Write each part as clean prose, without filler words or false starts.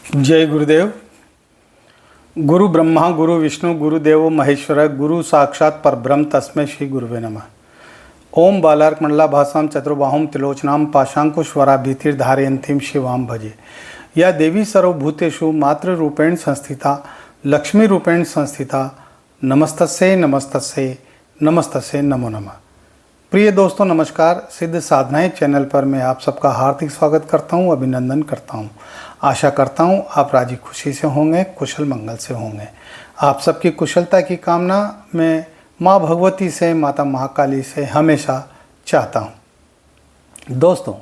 जय गुरुदेव। गुरु ब्रह्मा गुरु विष्णु गुरुदेव महेश्वर गुरु साक्षात परब्रह्म तस्मै श्री गुरुवे नमः। ओम बालार्क मंडलाभासां चतुर्बाहुं त्रिलोचनां पाशांकुशवराभीतिर्धारयन्तीं शिवां भजे। या देवी सर्वभूतेषु मातृरूपेण संस्थिता लक्ष्मी रूपेण संस्थिता नमस्तस्यै नमस्तस्यै नमस्तस्यै नमो नमः। प्रिय दोस्तों नमस्कार। सिद्ध साधनाएं चैनल पर मैं आप सबका हार्दिक स्वागत करता हूं, अभिनंदन करता हूं। आशा करता हूं आप राजी खुशी से होंगे, कुशल मंगल से होंगे। आप सबकी कुशलता की कामना मैं माँ भगवती से, माता महाकाली से हमेशा चाहता हूं। दोस्तों,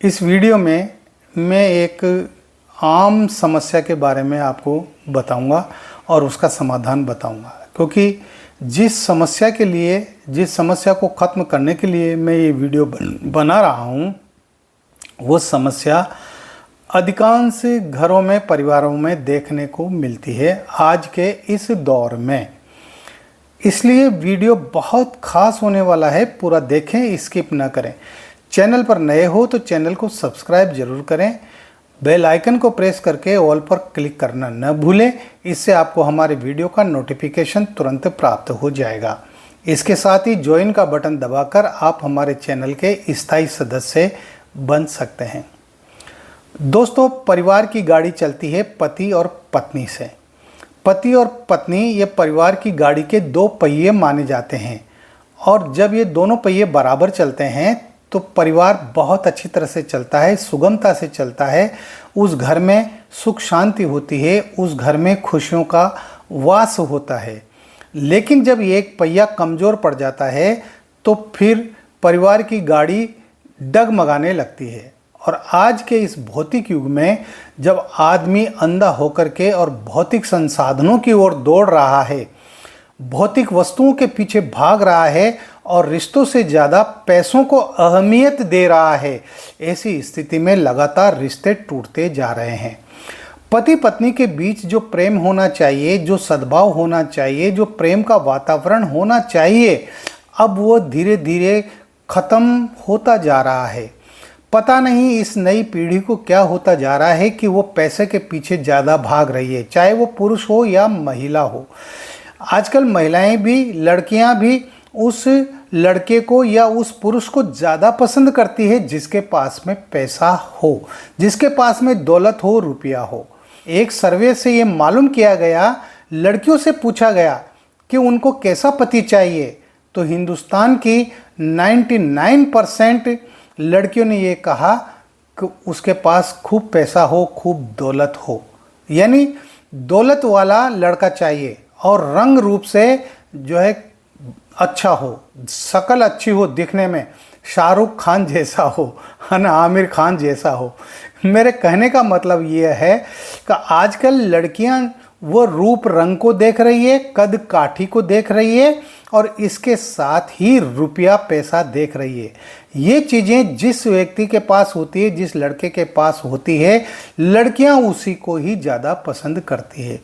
इस वीडियो में मैं एक आम समस्या के बारे में आपको बताऊंगा और उसका समाधान बताऊंगा, क्योंकि जिस समस्या को ख़त्म करने के लिए मैं ये वीडियो बना रहा हूँ, वो समस्या अधिकांश घरों में, परिवारों में देखने को मिलती है आज के इस दौर में। इसलिए वीडियो बहुत खास होने वाला है, पूरा देखें, स्किप ना करें। चैनल पर नए हो तो चैनल को सब्सक्राइब जरूर करें, बेल आइकन को प्रेस करके ऑल पर क्लिक करना न भूलें। इससे आपको हमारे वीडियो का नोटिफिकेशन तुरंत प्राप्त हो जाएगा। इसके साथ ही ज्वाइन का बटन दबाकर आप हमारे चैनल के स्थायी सदस्य बन सकते हैं। दोस्तों, परिवार की गाड़ी चलती है पति और पत्नी से। पति और पत्नी ये परिवार की गाड़ी के दो पहिए माने जाते हैं, और जब ये दोनों पहिए बराबर चलते हैं तो परिवार बहुत अच्छी तरह से चलता है, सुगमता से चलता है। उस घर में सुख शांति होती है, उस घर में खुशियों का वास होता है। लेकिन जब एक पहिया कमज़ोर पड़ जाता है तो फिर परिवार की गाड़ी डगमगाने लगती है। और आज के इस भौतिक युग में जब आदमी अंधा होकर के और भौतिक संसाधनों की ओर दौड़ रहा है, भौतिक वस्तुओं के पीछे भाग रहा है और रिश्तों से ज़्यादा पैसों को अहमियत दे रहा है, ऐसी स्थिति में लगातार रिश्ते टूटते जा रहे हैं। पति पत्नी के बीच जो प्रेम होना चाहिए, जो सद्भाव होना चाहिए, जो प्रेम का वातावरण होना चाहिए, अब वो धीरे धीरे ख़त्म होता जा रहा है। पता नहीं इस नई पीढ़ी को क्या होता जा रहा है कि वो पैसे के पीछे ज़्यादा भाग रही है, चाहे वो पुरुष हो या महिला हो। आजकल महिलाएं भी, लड़कियां भी उस लड़के को या उस पुरुष को ज़्यादा पसंद करती है जिसके पास में पैसा हो, जिसके पास में दौलत हो, रुपया हो। एक सर्वे से ये मालूम किया गया, लड़कियों से पूछा गया कि उनको कैसा पति चाहिए, तो हिंदुस्तान की 99% लड़कियों ने ये कहा कि उसके पास खूब पैसा हो, खूब दौलत हो, यानी दौलत वाला लड़का चाहिए और रंग रूप से जो है अच्छा हो, शक्ल अच्छी हो, दिखने में शाहरुख खान जैसा हो, है ना, आमिर खान जैसा हो। मेरे कहने का मतलब ये है कि आजकल लड़कियां वो रूप रंग को देख रही है, कद काठी को देख रही है, और इसके साथ ही रुपया पैसा देख रही है। ये चीज़ें जिस व्यक्ति के पास होती है, जिस लड़के के पास होती है, लड़कियां उसी को ही ज़्यादा पसंद करती है,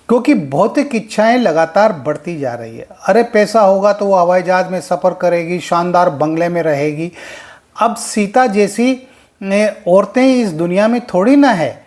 क्योंकि भौतिक इच्छाएं लगातार बढ़ती जा रही है। अरे पैसा होगा तो वो हवाई जहाज में सफ़र करेगी, शानदार बंगले में रहेगी। अब सीता जैसी औरतें इस दुनिया में थोड़ी ना है।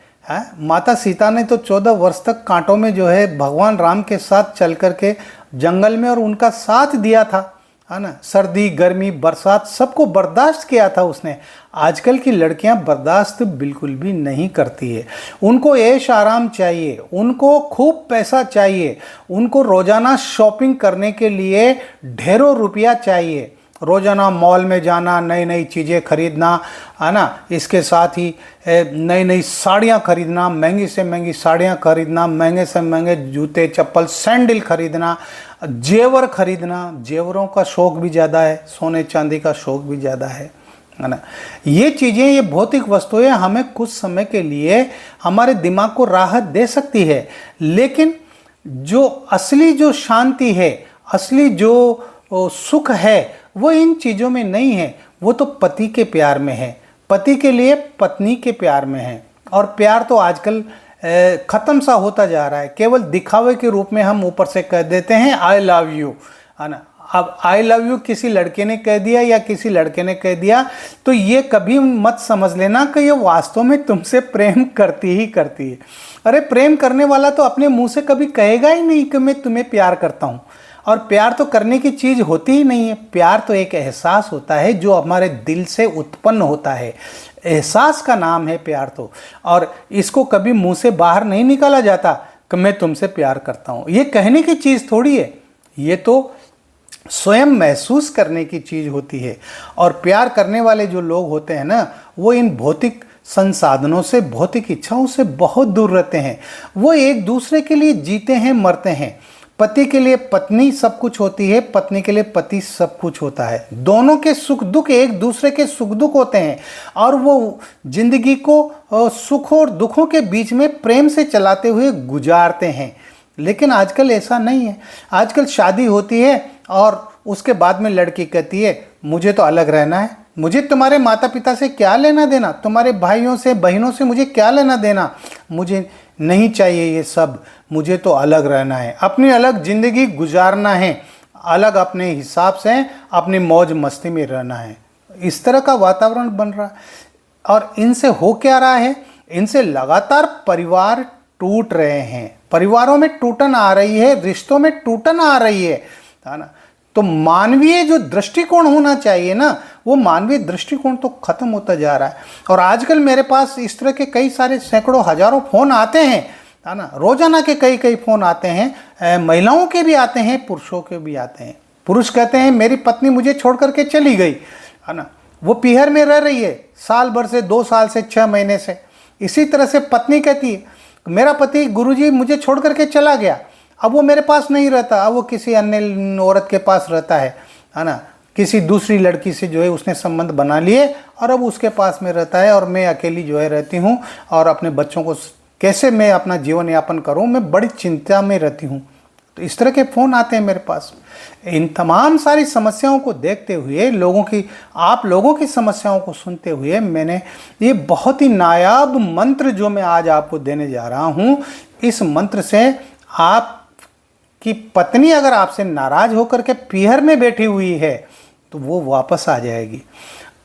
माता सीता ने तो 14 वर्ष तक कांटों में जो है भगवान राम के साथ चल करके जंगल में और उनका साथ दिया था, है ना। सर्दी गर्मी बरसात सबको बर्दाश्त किया था उसने। आजकल की लड़कियां बर्दाश्त बिल्कुल भी नहीं करती है। उनको ऐश आराम चाहिए, उनको खूब पैसा चाहिए, उनको रोज़ाना शॉपिंग करने के लिए ढेरों रुपया चाहिए, रोज़ाना मॉल में जाना, नई नई चीज़ें खरीदना, है ना। इसके साथ ही नई नई साड़ियाँ खरीदना, महंगी से महंगी साड़ियाँ खरीदना, महंगे से महंगे जूते चप्पल सैंडल खरीदना, जेवर खरीदना। जेवरों का शौक़ भी ज़्यादा है, सोने चांदी का शौक़ भी ज़्यादा है ना। ये चीज़ें, ये भौतिक वस्तुएं हमें कुछ समय के लिए हमारे दिमाग को राहत दे सकती है, लेकिन जो असली जो शांति है, असली जो सुख है, वो इन चीज़ों में नहीं है। वो तो पति के प्यार में है, पति के लिए पत्नी के प्यार में है। और प्यार तो आजकल ख़त्म सा होता जा रहा है। केवल दिखावे के रूप में हम ऊपर से कह देते हैं आई लव यू, है ना। अब आई लव यू किसी लड़के ने कह दिया या किसी लड़के ने कह दिया तो ये कभी मत समझ लेना कि ये वास्तव में तुमसे प्रेम करती ही करती है। अरे प्रेम करने वाला तो अपने मुंह से कभी कहेगा ही नहीं कि मैं तुम्हें प्यार करता हूँ। और प्यार तो करने की चीज़ होती ही नहीं है। प्यार तो एक एहसास होता है जो हमारे दिल से उत्पन्न होता है। एहसास का नाम है प्यार तो। और इसको कभी मुंह से बाहर नहीं निकाला जाता कि मैं तुमसे प्यार करता हूँ। ये कहने की चीज़ थोड़ी है, ये तो स्वयं महसूस करने की चीज़ होती है। और प्यार करने वाले जो लोग होते हैं ना, वो इन भौतिक संसाधनों से, भौतिक इच्छाओं से बहुत दूर रहते हैं। वो एक दूसरे के लिए जीते हैं, मरते हैं। पति के लिए पत्नी सब कुछ होती है, पत्नी के लिए पति सब कुछ होता है। दोनों के सुख दुख एक दूसरे के सुख दुख होते हैं और वो जिंदगी को सुख और दुखों के बीच में प्रेम से चलाते हुए गुजारते हैं। लेकिन आजकल ऐसा नहीं है। आजकल शादी होती है और उसके बाद में लड़की कहती है मुझे तो अलग रहना है, मुझे तुम्हारे माता पिता से क्या लेना देना, तुम्हारे भाइयों से बहनों से मुझे क्या लेना देना, मुझे नहीं चाहिए ये सब, मुझे तो अलग रहना है, अपनी अलग ज़िंदगी गुजारना है, अलग अपने हिसाब से अपनी मौज मस्ती में रहना है। इस तरह का वातावरण बन रहा है। और इनसे हो क्या रहा है, इनसे लगातार परिवार टूट रहे हैं, परिवारों में टूटन आ रही है, रिश्तों में टूटन आ रही है ना। तो मानवीय जो दृष्टिकोण होना चाहिए ना, वो मानवीय दृष्टिकोण तो खत्म होता जा रहा है। और आजकल मेरे पास इस तरह के कई सारे सैकड़ों हजारों फोन आते हैं, है ना। रोजाना के कई फोन आते हैं, महिलाओं के भी आते हैं, पुरुषों के भी आते हैं। पुरुष कहते हैं मेरी पत्नी मुझे छोड़ करके चली गई, है ना, वो पीहर में रह रही है साल भर से, 2 साल से, 6 महीने से। इसी तरह से पत्नी कहती है मेरा पति गुरुजी मुझे छोड़ करके चला गया, अब वो मेरे पास नहीं रहता, अब वो किसी अन्य औरत के पास रहता है ना, किसी दूसरी लड़की से जो है उसने संबंध बना लिए और अब उसके पास में रहता है और मैं अकेली जो है रहती हूँ और अपने बच्चों को कैसे मैं अपना जीवन यापन करूँ, मैं बड़ी चिंता में रहती हूँ। तो इस तरह के फ़ोन आते हैं मेरे पास। इन तमाम सारी समस्याओं को देखते हुए, आप लोगों की समस्याओं को सुनते हुए, मैंने ये बहुत ही नायाब मंत्र जो मैं आज आपको देने जा रहा हूँ, इस मंत्र से आपकी पत्नी अगर आपसे नाराज होकर के पीहर में बैठी हुई है तो वो वापस आ जाएगी।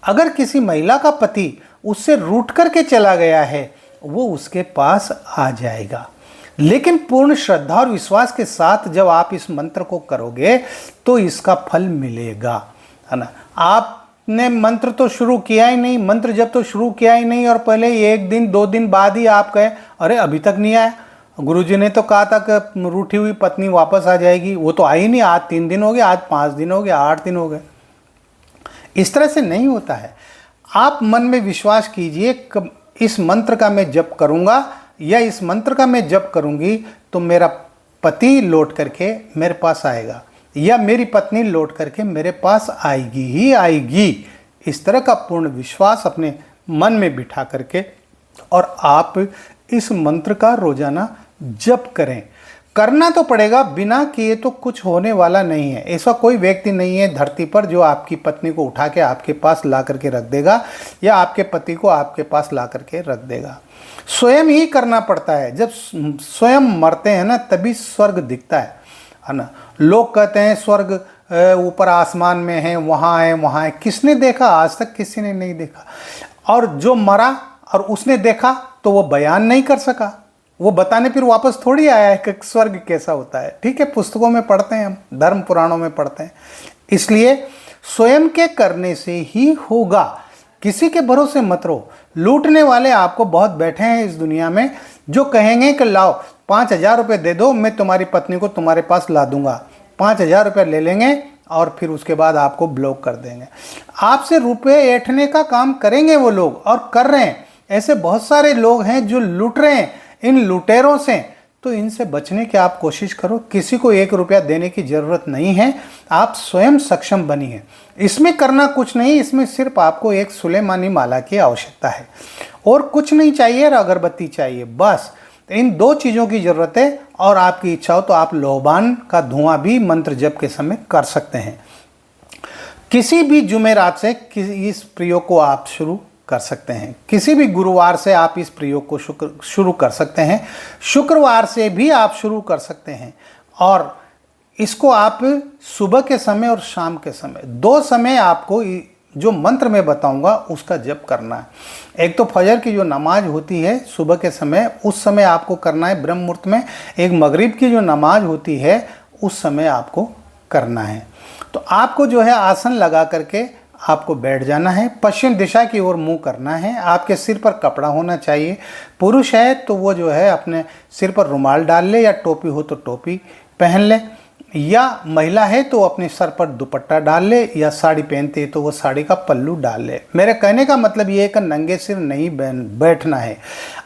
अगर किसी महिला का पति उससे रूठ करके चला गया है, वो उसके पास आ जाएगा। लेकिन पूर्ण श्रद्धा और विश्वास के साथ जब आप इस मंत्र को करोगे तो इसका फल मिलेगा, है ना। आपने मंत्र तो शुरू किया ही नहीं, मंत्र जब तो शुरू किया ही नहीं और पहले 1 दिन 2 दिन बाद ही आप कहे अरे अभी तक नहीं आया, गुरुजी ने तो कहा था कि रूठी हुई पत्नी वापस आ जाएगी, वो तो आई नहीं, आज 3 दिन हो गए, आज 5 दिन हो गए, 8 दिन हो गए। इस तरह से नहीं होता है। आप मन में विश्वास कीजिए, इस मंत्र का मैं जप करूँगा या इस मंत्र का मैं जप करूँगी तो मेरा पति लौट करके मेरे पास आएगा या मेरी पत्नी लौट करके मेरे पास आएगी ही आएगी। इस तरह का पूर्ण विश्वास अपने मन में बिठा करके और आप इस मंत्र का रोजाना जप करें। करना तो पड़ेगा, बिना किए तो कुछ होने वाला नहीं है। ऐसा कोई व्यक्ति नहीं है धरती पर जो आपकी पत्नी को उठा के आपके पास ला करके रख देगा या आपके पति को आपके पास ला करके रख देगा। स्वयं ही करना पड़ता है। जब स्वयं मरते हैं ना तभी स्वर्ग दिखता है ना। लोग कहते हैं स्वर्ग ऊपर आसमान में है, वहाँ है, वहाँ है। किसने देखा? आज तक किसी ने नहीं देखा। और जो मरा और उसने देखा तो वो बयान नहीं कर सका, वो बताने फिर वापस थोड़ी आया है कि स्वर्ग कैसा होता है। ठीक है, पुस्तकों में पढ़ते हैं हम, धर्म पुराणों में पढ़ते हैं। इसलिए स्वयं के करने से ही होगा, किसी के भरोसे मत रहो। लूटने वाले आपको बहुत बैठे हैं इस दुनिया में जो कहेंगे कि लाओ 5,000 रुपये दे दो, मैं तुम्हारी पत्नी को तुम्हारे पास ला दूंगा। 5,000 रुपये ले लेंगे और फिर उसके बाद आपको ब्लॉक कर देंगे। आपसे रुपये ऐंठने का काम करेंगे वो लोग, और कर रहे हैं। ऐसे बहुत सारे लोग हैं जो लूट रहे हैं। इन लुटेरों से तो इनसे बचने की आप कोशिश करो। किसी को 1 रुपया देने की ज़रूरत नहीं है, आप स्वयं सक्षम बनिए। इसमें करना कुछ नहीं, इसमें सिर्फ आपको एक सुलेमानी माला की आवश्यकता है और कुछ नहीं चाहिए, और अगरबत्ती चाहिए, बस। इन 2 चीज़ों की ज़रूरत है। और आपकी इच्छा हो तो आप लोबान का धुआं भी मंत्र जप के समय कर सकते हैं। किसी भी जुमेरात से इस प्रयोग को आप शुरू कर सकते हैं। किसी भी गुरुवार से आप इस प्रयोग को शुरू कर सकते हैं। शुक्रवार से भी आप शुरू कर सकते हैं। और इसको आप सुबह के समय और शाम के समय, 2 समय आपको जो मंत्र मैं बताऊंगा उसका जप करना है। एक तो फजर की जो नमाज होती है सुबह के समय, उस समय आपको करना है ब्रह्म मुहूर्त में। एक मगरिब की जो नमाज होती है उस समय आपको करना है। तो आपको जो है आसन लगा करके आपको बैठ जाना है, पश्चिम दिशा की ओर मुंह करना है। आपके सिर पर कपड़ा होना चाहिए। पुरुष है तो वो जो है अपने सिर पर रुमाल डाल ले, या टोपी हो तो टोपी पहन ले, या महिला है तो अपने सर पर दुपट्टा डाल ले, या साड़ी पहनती है तो वो साड़ी का पल्लू डाल ले। मेरे कहने का मतलब ये है कि नंगे सिर नहीं बैठना है।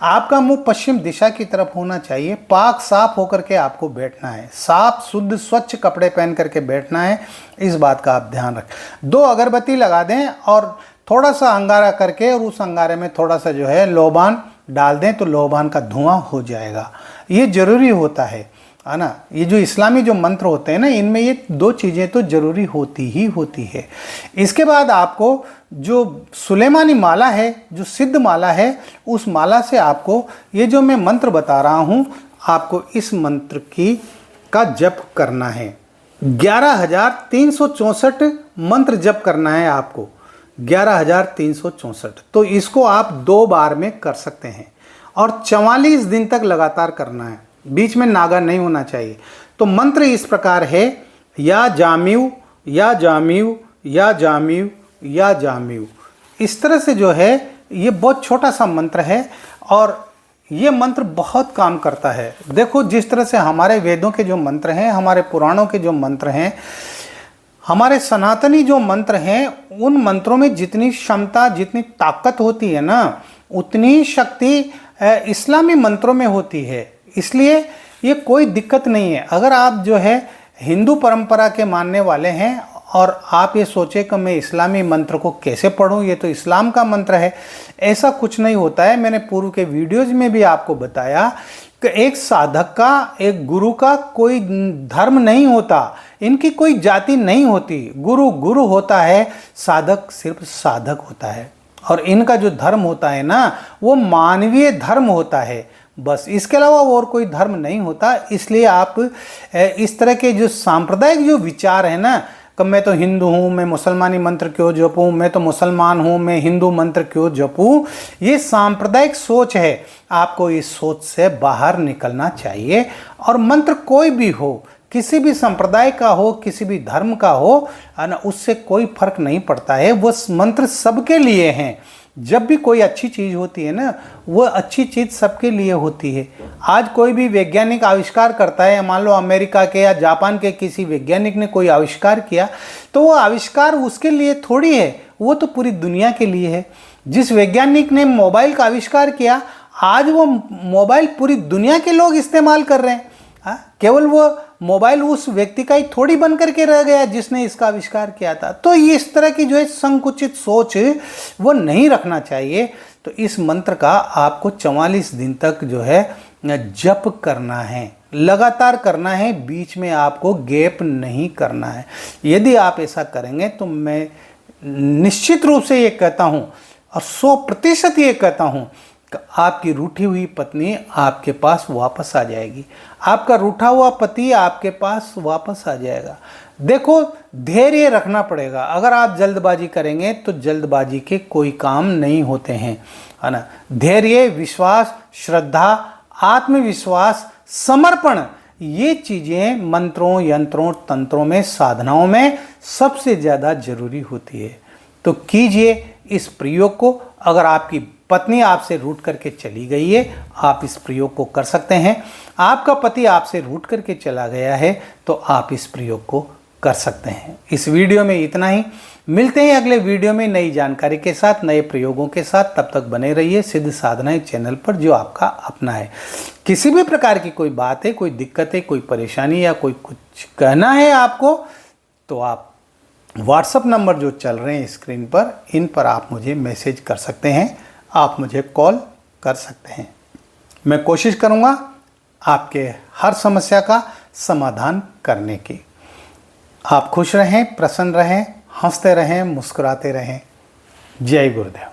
आपका मुंह पश्चिम दिशा की तरफ होना चाहिए। पाक साफ होकर के आपको बैठना है। साफ शुद्ध स्वच्छ कपड़े पहन करके बैठना है, इस बात का आप ध्यान रखें। 2 अगरबत्ती लगा दें और थोड़ा सा अंगारा करके, और उस अंगारे में थोड़ा सा जो है लोबान डाल दें तो लोबान का धुआं हो जाएगा। ये जरूरी होता है ना। ये जो इस्लामी जो मंत्र होते हैं ना, इनमें ये 2 चीज़ें तो जरूरी होती ही होती है। इसके बाद आपको जो सुलेमानी माला है, जो सिद्ध माला है, उस माला से आपको ये जो मैं मंत्र बता रहा हूँ, आपको इस मंत्र का जप करना है। 11,364 मंत्र जप करना है आपको, 11,364। तो इसको आप 2 बार में कर सकते हैं और 44 दिन तक लगातार करना है। बीच में नागा नहीं होना चाहिए। तो मंत्र इस प्रकार है, या जामियु या जामियु या जामियु या जामियु। इस तरह से जो है ये बहुत छोटा सा मंत्र है और ये मंत्र बहुत काम करता है। देखो जिस तरह से हमारे वेदों के जो मंत्र हैं, हमारे पुराणों के जो मंत्र हैं, हमारे सनातनी जो मंत्र हैं, उन मंत्रों में जितनी क्षमता, जितनी ताकत होती है ना, उतनी शक्ति इस्लामी मंत्रों में होती है। इसलिए ये कोई दिक्कत नहीं है। अगर आप जो है हिंदू परंपरा के मानने वाले हैं और आप ये सोचे कि मैं इस्लामी मंत्र को कैसे पढूं, ये तो इस्लाम का मंत्र है, ऐसा कुछ नहीं होता है। मैंने पूर्व के वीडियोज में भी आपको बताया कि एक साधक का, एक गुरु का कोई धर्म नहीं होता, इनकी कोई जाति नहीं होती। गुरु गुरु होता है, साधक सिर्फ साधक होता है। और इनका जो धर्म होता है ना, वो मानवीय धर्म होता है, बस। इसके अलावा और कोई धर्म नहीं होता। इसलिए आप इस तरह के जो सांप्रदायिक जो विचार है ना, कि मैं तो हिंदू हूँ, मैं मुसलमानी मंत्र क्यों जपूँ, मैं तो मुसलमान हूँ, मैं हिंदू मंत्र क्यों जपूँ, ये सांप्रदायिक सोच है। आपको इस सोच से बाहर निकलना चाहिए। और मंत्र कोई भी हो, किसी भी संप्रदाय का हो, किसी भी धर्म का हो, है ना, उससे कोई फर्क नहीं पड़ता है। वो मंत्र सबके लिए हैं। जब भी कोई अच्छी चीज़ होती है ना, वो अच्छी चीज़ सबके लिए होती है। आज कोई भी वैज्ञानिक आविष्कार करता है, मान लो अमेरिका के या जापान के किसी वैज्ञानिक ने कोई आविष्कार किया, तो वो आविष्कार उसके लिए थोड़ी है, वो तो पूरी दुनिया के लिए है। जिस वैज्ञानिक ने मोबाइल का आविष्कार किया, आज वो मोबाइल पूरी दुनिया के लोग इस्तेमाल कर रहे हैं। केवल वो मोबाइल उस व्यक्ति का ही थोड़ी बन करके रह गया जिसने इसका आविष्कार किया था। तो ये इस तरह की जो है संकुचित सोच वो नहीं रखना चाहिए। तो इस मंत्र का आपको 44 दिन तक जो है जप करना है, लगातार करना है, बीच में आपको गैप नहीं करना है। यदि आप ऐसा करेंगे तो मैं निश्चित रूप से ये कहता हूँ और 100% ये कहता हूँ, आपकी रूठी हुई पत्नी आपके पास वापस आ जाएगी, आपका रूठा हुआ पति आपके पास वापस आ जाएगा। देखो, धैर्य रखना पड़ेगा। अगर आप जल्दबाजी करेंगे तो जल्दबाजी के कोई काम नहीं होते हैं, है ना। धैर्य, विश्वास, श्रद्धा, आत्मविश्वास, समर्पण, ये चीज़ें मंत्रों, यंत्रों, तंत्रों में, साधनाओं में सबसे ज़्यादा जरूरी होती है। तो कीजिए इस प्रयोग को। अगर आपकी पत्नी आपसे रूठ करके चली गई है, आप इस प्रयोग को कर सकते हैं। आपका पति आपसे रूठ करके चला गया है तो आप इस प्रयोग को कर सकते हैं। इस वीडियो में इतना ही। मिलते हैं अगले वीडियो में नई जानकारी के साथ, नए प्रयोगों के साथ। तब तक बने रहिए सिद्ध साधनाएं चैनल पर, जो आपका अपना है। किसी भी प्रकार की कोई बात है, कोई दिक्कत है, कोई परेशानी या कोई कुछ कहना है आपको, तो आप व्हाट्सएप नंबर जो चल रहे हैं स्क्रीन पर, इन पर आप मुझे मैसेज कर सकते हैं, आप मुझे कॉल कर सकते हैं। मैं कोशिश करूंगा आपके हर समस्या का समाधान करने की। आप खुश रहें, प्रसन्न रहें, हंसते रहें, मुस्कुराते रहें। जय गुरुदेव।